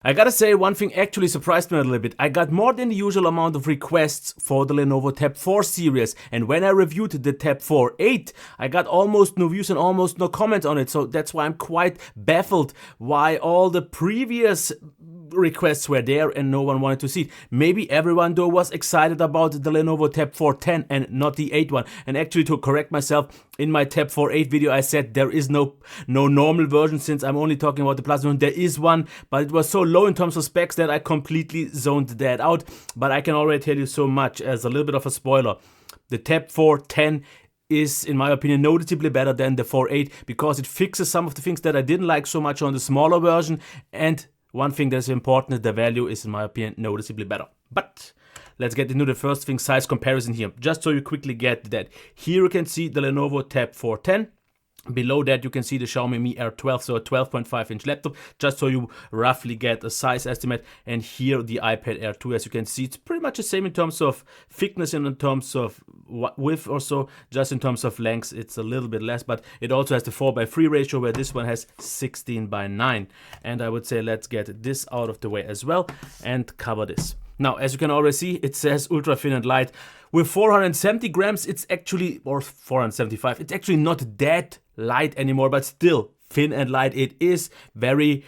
I gotta say, one thing actually surprised me a little bit. I got more than the usual amount of requests for the Lenovo Tab4 series, and when I reviewed the Tab4 8, I got almost no views and almost no comments on it, so that's why I'm quite baffled why all the previous requests were there and no one wanted to see it. Maybe everyone though was excited about the Lenovo Tab4 10 and not the 8 one. And actually, to correct myself, in my Tab4 8 video I said there is no normal version, since I'm only talking about the Plus version. There is one, but it was so low in terms of specs that I completely zoned that out. But I can already tell you so much as a little bit of a spoiler. The Tab4 10 is, in my opinion, noticeably better than the 4.8 because it fixes some of the things that I didn't like so much on the smaller version, and one thing that's important is the value is, in my opinion, noticeably better. But let's get into the first thing, size comparison here. Just so you quickly get that. Here you can see the Lenovo Tab4 10. Below that you can see the Xiaomi Mi Air 12, so a 12.5 inch laptop, just so you roughly get a size estimate. And here the iPad Air 2, as you can see, it's pretty much the same in terms of thickness and in terms of width or so. Just in terms of length it's a little bit less, but it also has the 4:3 ratio, where this one has 16:9. And I would say let's get this out of the way as well and cover this. Now, as you can already see, it says ultra thin and light. With 470 grams, it's actually, or 475, it's actually not that light anymore, but still thin and light. It is very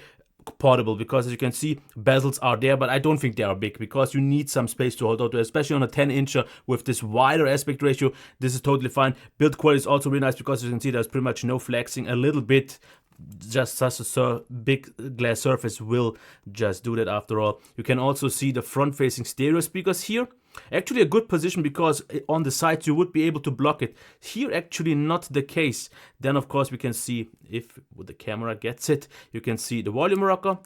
portable because, as you can see, bezels are there, but I don't think they are big because you need some space to hold on to, especially on a 10-incher with this wider aspect ratio. This is totally fine. Build quality is also really nice because, as you can see, there's pretty much no flexing. A little bit, just such a big glass surface will just do that after all. You can also see the front-facing stereo speakers here. Actually a good position because on the sides you would be able to block it. Here actually not the case. Then of course we can see, if the camera gets it, you can see the volume rocker.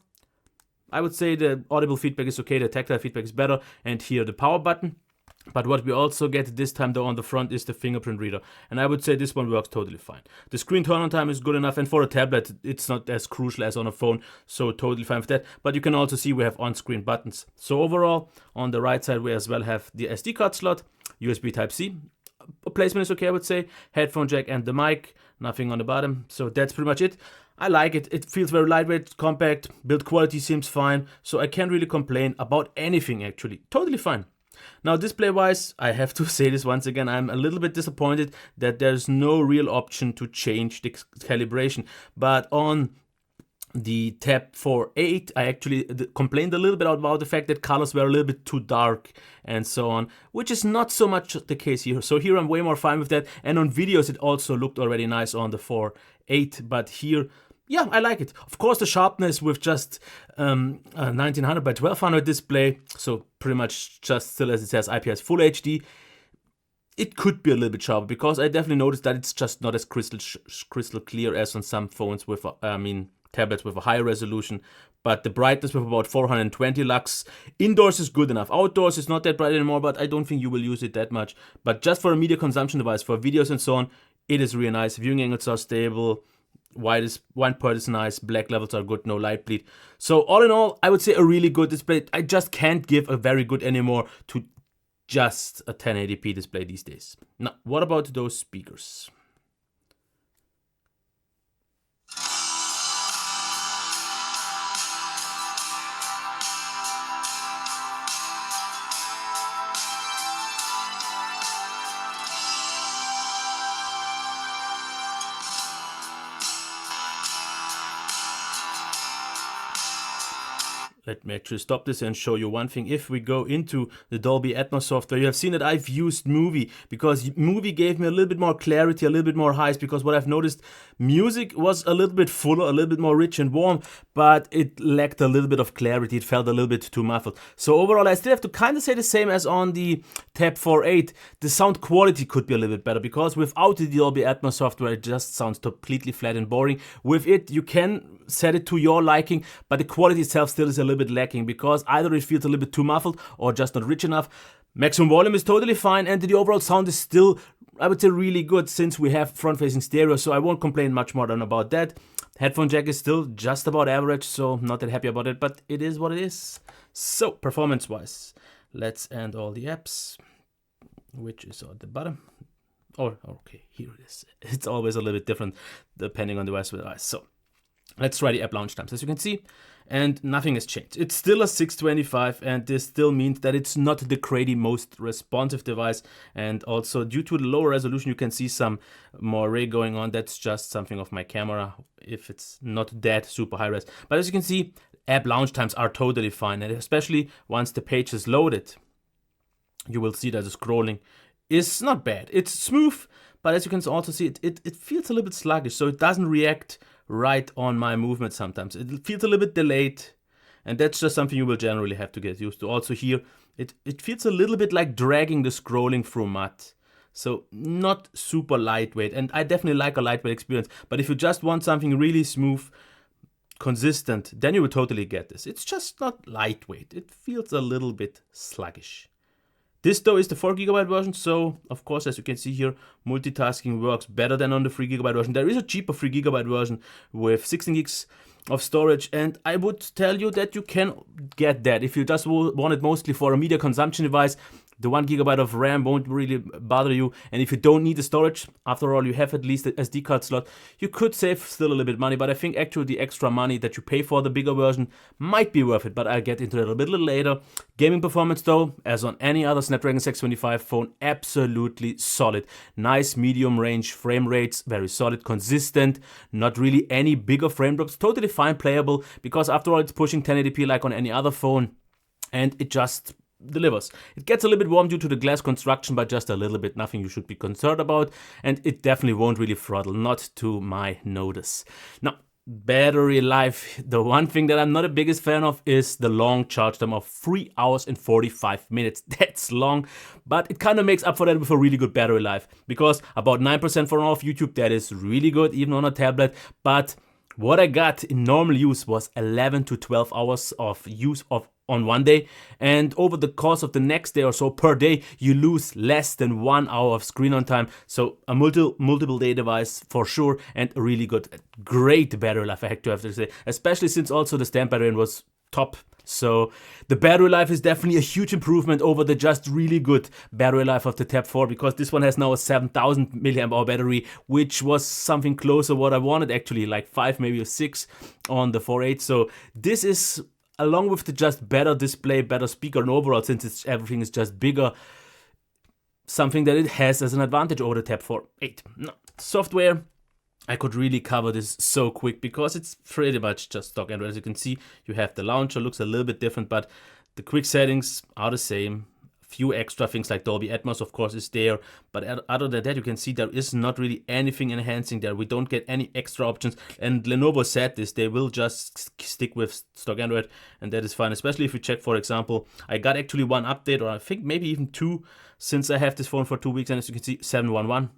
I would say the audible feedback is okay, the tactile feedback is better, and here the power button. But what we also get this time though on the front is the fingerprint reader, and I would say this one works totally fine. The screen turn-on time is good enough, and for a tablet it's not as crucial as on a phone, so totally fine with that. But you can also see we have on-screen buttons. So overall, on the right side we as well have the SD card slot, USB Type-C. Placement is okay, I would say. Headphone jack and the mic, nothing on the bottom. So that's pretty much it. I like it. It feels very lightweight, compact, build quality seems fine, so I can't really complain about anything actually. Totally fine. Now, display-wise, I have to say this once again, I'm a little bit disappointed that there's no real option to change the calibration. But on the Tab4 8, I actually complained a little bit about the fact that colors were a little bit too dark and so on, which is not so much the case here. So here I'm way more fine with that. And on videos, it also looked already nice on the 4.8, but here, yeah, I like it. Of course, the sharpness with just 1900 by 1200 display, so pretty much just still as it says IPS Full HD, it could be a little bit sharper because I definitely noticed that it's just not as crystal clear as on some phones with, tablets with a higher resolution. But the brightness with about 420 lux indoors is good enough. Outdoors is not that bright anymore, but I don't think you will use it that much. But just for a media consumption device, for videos and so on, it is really nice. Viewing angles are stable. White part is nice, black levels are good, no light bleed. So all in all, I would say a really good display. I just can't give a very good anymore to just a 1080p display these days. Now, what about those speakers? Let me actually stop this and show you one thing. If we go into the Dolby Atmos software, you have seen that I've used Movie because Movie gave me a little bit more clarity, a little bit more highs, because what I've noticed, music was a little bit fuller, a little bit more rich and warm, but it lacked a little bit of clarity. It felt a little bit too muffled. So overall, I still have to kind of say the same as on the Tab4 8. The sound quality could be a little bit better because without the Dolby Atmos software, it just sounds completely flat and boring. With it, you can set it to your liking, but the quality itself still is a little bit lacking because either it feels a little bit too muffled or just not rich enough. Maximum volume is totally fine, and the overall sound is still, I would say, really good since we have front-facing stereo, so I won't complain much more than about that. Headphone jack is still just about average, so not that happy about it, but it is what it is. So, performance-wise, let's end all the apps, which is at the bottom. Oh, okay, here it is. It's always a little bit different depending on the device. So, let's try the app launch times. As you can see, and nothing has changed. It's still a 625, and this still means that it's not the crazy most responsive device. And also due to the lower resolution, you can see some more ray going on. That's just something of my camera if it's not that super high res. But as you can see, app launch times are totally fine, and especially once the page is loaded, you will see that the scrolling is not bad. It's smooth, but as you can also see, it feels a little bit sluggish, so it doesn't react right on my movement sometimes. It feels a little bit delayed, and that's just something you will generally have to get used to. Also here, it feels a little bit like dragging the scrolling through mud. So not super lightweight, and I definitely like a lightweight experience, but if you just want something really smooth, consistent, then you will totally get this. It's just not lightweight. It feels a little bit sluggish. This though is the 4GB version, so of course, as you can see here, multitasking works better than on the 3GB version. There is a cheaper 3GB version with 16 gigs of storage, and I would tell you that you can get that if you just want it mostly for a media consumption device. The 1GB of RAM won't really bother you, and if you don't need the storage, after all, you have at least an SD card slot, you could save still a little bit money, but I think actually the extra money that you pay for the bigger version might be worth it, but I'll get into that a little later. Gaming performance though, as on any other Snapdragon 625 phone, absolutely solid. Nice medium range frame rates, very solid, consistent, not really any bigger frame drops, totally fine playable, because after all, it's pushing 1080p like on any other phone, and it just delivers. It gets a little bit warm due to the glass construction, but just a little bit, nothing you should be concerned about, and it definitely won't really throttle, not to my notice. Now, battery life, the one thing that I'm not the biggest fan of is the long charge time of 3 hours and 45 minutes. That's long, but it kind of makes up for that with a really good battery life, because about 9% for off YouTube, that is really good, even on a tablet, but what I got in normal use was 11 to 12 hours of use on one day, and over the course of the next day or so per day, you lose less than 1 hour of screen on time. So a multiple day device for sure, and a really good, great battery life, I have to say, especially since also the standby range was top. So the battery life is definitely a huge improvement over the just really good battery life of the Tab 4, because this one has now a 7000 mAh battery, which was something closer what I wanted actually, like 5, maybe a 6 on the 4.8. So this is, along with the just better display, better speaker, and overall, since everything is just bigger, something that it has as an advantage over the Tab 4.8. Now, software, I could really cover this so quick because it's pretty much just stock Android. As you can see, you have the launcher, looks a little bit different, but the quick settings are the same. A few extra things like Dolby Atmos, of course, is there, but other than that, you can see there is not really anything enhancing there. We don't get any extra options, and Lenovo said this, they will just stick with stock Android, and that is fine, especially if you check, for example, I got actually one update, or I think maybe even two, since I have this phone for 2 weeks, and as you can see, 711.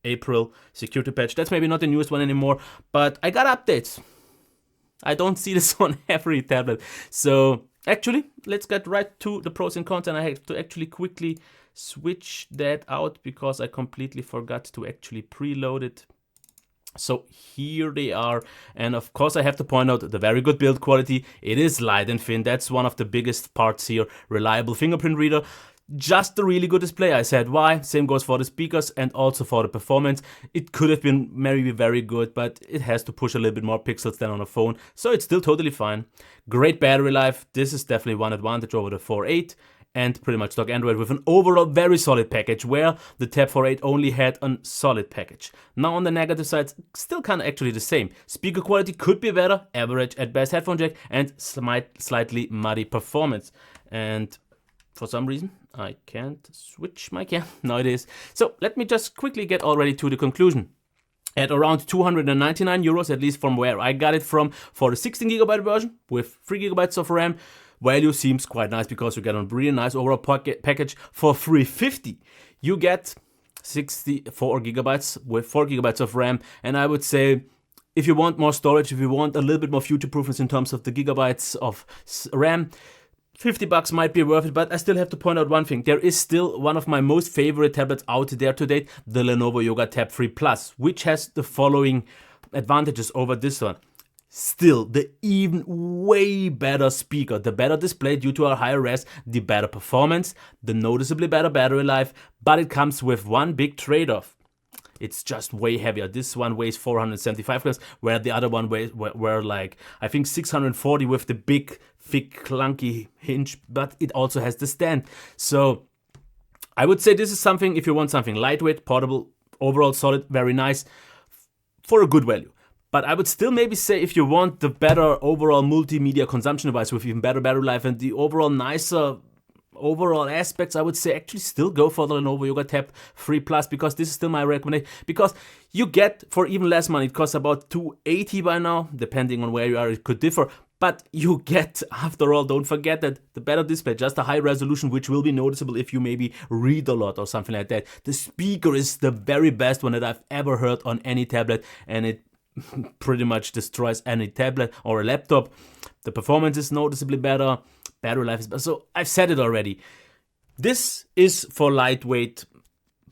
April security patch. That's maybe not the newest one anymore, but I got updates. I don't see this on every tablet. So actually, let's get right to the pros and cons, and I have to actually quickly switch that out because I completely forgot to actually preload it. So here they are, and of course I have to point out the very good build quality. It is light and thin. That's one of the biggest parts here. Reliable fingerprint reader. Just a really good display. I said why. Same goes for the speakers and also for the performance. It could have been maybe very good, but it has to push a little bit more pixels than on a phone, so it's still totally fine. Great battery life. This is definitely one advantage over the 4.8 and pretty much stock Android, with an overall very solid package, where the Tab 4.8 only had a solid package. Now on the negative side, still kind of actually the same. Speaker quality could be better, average at best headphone jack, and slightly muddy performance. And for some reason, I can't switch my cam. Now it is. So let me just quickly get already to the conclusion. At around 299 euros, at least from where I got it from, for the 16GB version with 3GB of RAM, value seems quite nice because you get a really nice overall package. For 350, you get 64GB with 4GB of RAM, and I would say, if you want more storage, if you want a little bit more future-proofness in terms of the gigabytes of RAM, $50 might be worth it, but I still have to point out one thing. There is still one of my most favorite tablets out there to date, the Lenovo Yoga Tab 3 Plus, which has the following advantages over this one. Still, the even way better speaker, the better display due to our higher res, the better performance, the noticeably better battery life, but it comes with one big trade-off. It's just way heavier. This one weighs 475 grams, where the other one weighs were like, I think 640 with the big, thick, clunky hinge, but it also has the stand. So I would say this is something, if you want something lightweight, portable, overall solid, very nice, for a good value. But I would still maybe say if you want the better overall multimedia consumption device with even better battery life and the overall nicer overall aspects, I would say actually still go for the Lenovo Yoga Tab 3 Plus, because this is still my recommendation, because you get for even less money, it costs about $280 by now, depending on where you are, it could differ, but you get, after all, don't forget that the better display, just a high resolution, which will be noticeable if you maybe read a lot or something like that. The speaker is the very best one that I've ever heard on any tablet, and it pretty much destroys any tablet or a laptop. The performance is noticeably better, battery life is better. So I've said it already. This is for lightweight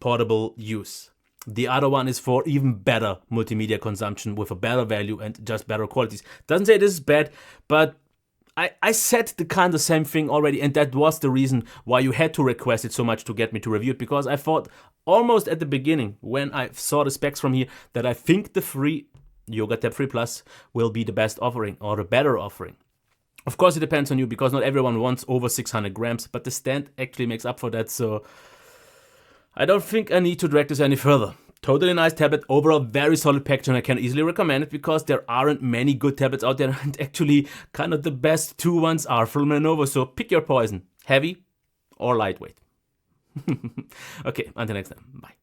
portable use. The other one is for even better multimedia consumption with a better value and just better qualities. Doesn't say this is bad, but I said the kind of same thing already, and that was the reason why you had to request it so much to get me to review it, because I thought almost at the beginning when I saw the specs from here that I think the Yoga Tab 3 Plus will be the best offering or the better offering. Of course, it depends on you, because not everyone wants over 600 grams, but the stand actually makes up for that, so I don't think I need to drag this any further. Totally nice tablet, overall very solid packaging. I can easily recommend it because there aren't many good tablets out there, and actually kind of the best two ones are from Lenovo, so pick your poison, heavy or lightweight. Okay, until next time, bye.